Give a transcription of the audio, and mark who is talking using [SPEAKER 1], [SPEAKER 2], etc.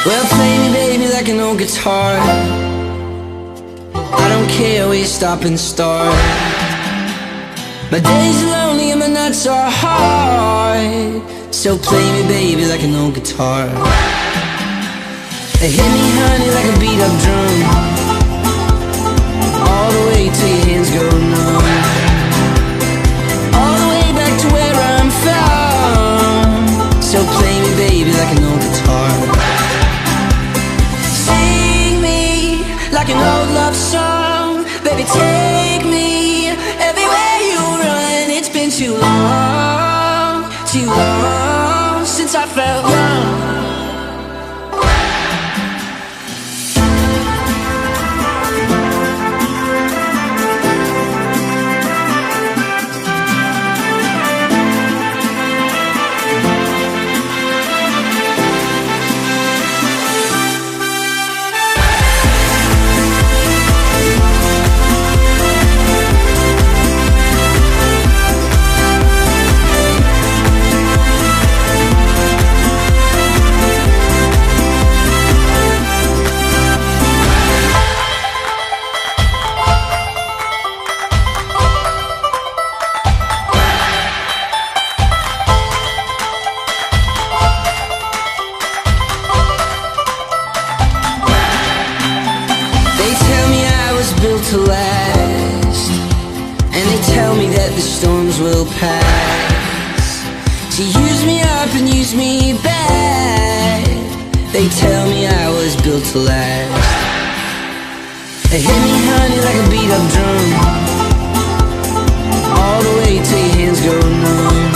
[SPEAKER 1] Well, play me, baby, like an old guitar. I don't care where you stop and start. My days are lonely and my nights are hard. So play me, baby, like an old guitar. Hit me, honey, like a beat-up drum, all the way till your hands go numb, all the way back to where I'm from. So play me, baby, like an old guitar. Sing me like an old love song. Baby, take me everywhere you run. It's been too long since I felt young. Built to last, and they tell me that the storms will pass. To use me up and use me back. They tell me I was built to last. They hit me, honey, like a beat-up drum, all the way till your hands go numb,